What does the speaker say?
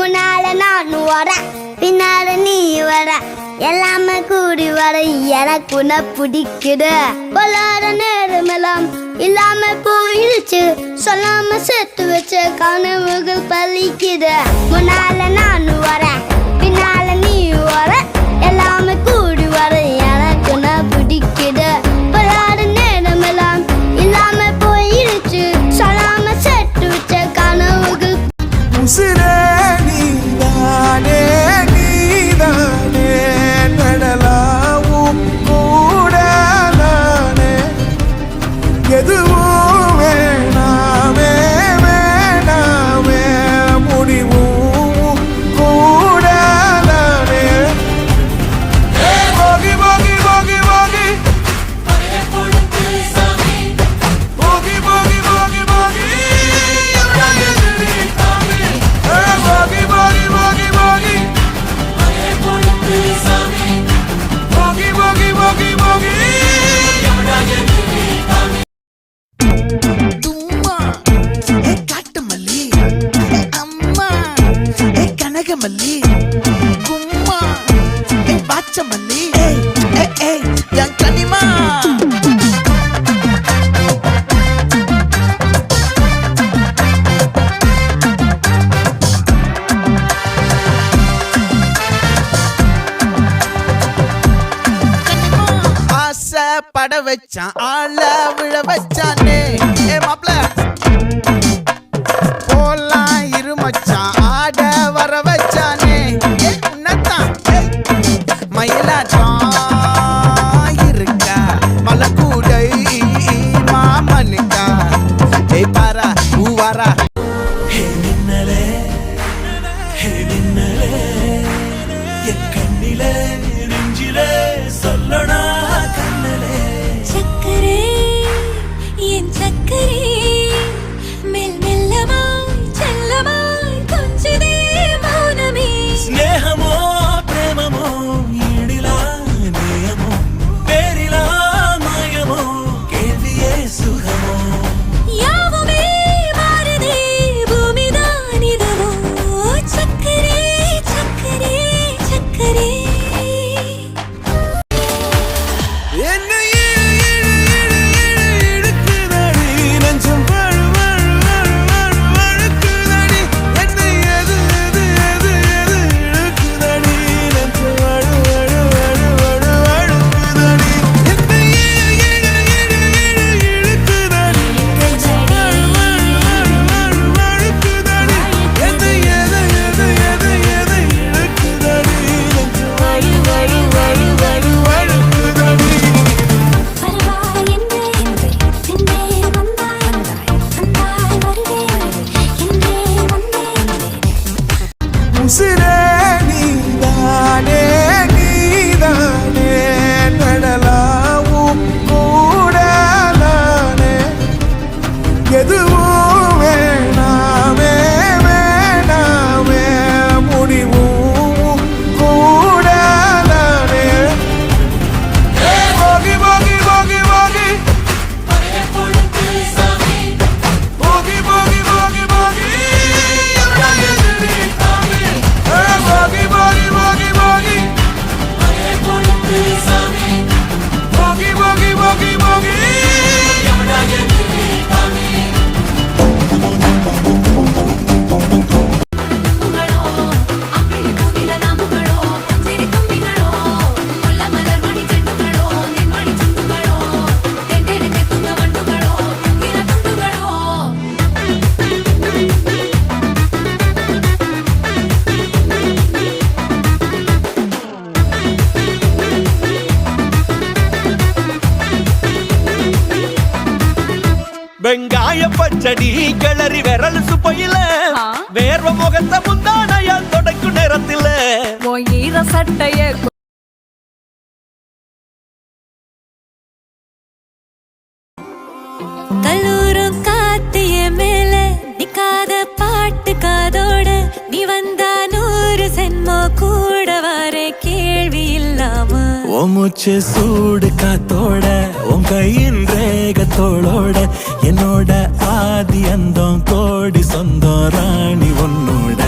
முன்னால நான் வர பின்னால நீ வர எல்லாமே கூடி வர எனக்கு உன்னை பிடிக்குது பொல்லாத நேரமெல்லாம் இல்லாம போயிடுச்சு சொல்லாம சேர்த்து வச்ச கனவுகள் பலிக்குது முன்னால நான் வர பின்னால நீ வர எல்லாமே கூடி வர எனக்கு உன்னை பிடிக்குது பொல்லாத நேரமெல்லாம் இல்லாம போயிடுச்சு சொல்லாம சேர்த்து வச்ச கனவுகள் உசிரே நீதானே நீதானே நடலாவும் கூட நானே எதுவும் வேணாமே வேணாமே முடிவும் கூட நானே போகி போகி போகி போகி போகி போகி போகி போகி மல்லி கும்மா பாச்ச மல்லி என் கனிமா ஆசை பட வச்சான் ஆள விழ வச்சானே மாப்ள போலாம் இருமச்சான் ஆட வர வச்சானே உன்னத்தான் மயிலாட்டம் இருக்கா மலக்கூடை மாமனுக்கா பாரா பூவாரா நின்னலே என் கண்ணிலே நெஞ்சிலே சொல்லனா கண்ணலே சக்கரே என் சக்கரே స్నేహమో ప్రేమమో ఈడిలా నేయమో పేరిలా మాయమో కేవియే సుఖమో యావమే మారదే భూమిదానిదవో చక్కరే చక్కరే చక్కరే உசிரே நீதானே நீதானே நடலாவும் கூட நானே எதுவும் வேணாமே வேணாமே முடிவும் கூட நானே போகி போகி போகி போகி போகி போகி போகி போகி Boogie, boogie, boogie, boogie. Boogie, boogie, boogie, boogie. வெங்காய பச்சடி கிளறி விரல் சுப்பையில வேர்வ முகத்த முந்தானையால் தொடக்கும் நேரத்தில் ஈர சட்டைய கல்லூரும் காத்திய மேல நிக்காத பாட்டு காதோட நீ வந்தா 100 சென்மோ கூட வர கேள்வி இல்லாம மூச்சு சூடு காத்தோட உன் கையின் ரேகத்தோளோட என்னோட ஆதி அந்தம் கோடி சொந்தம் ராணி உன்னோட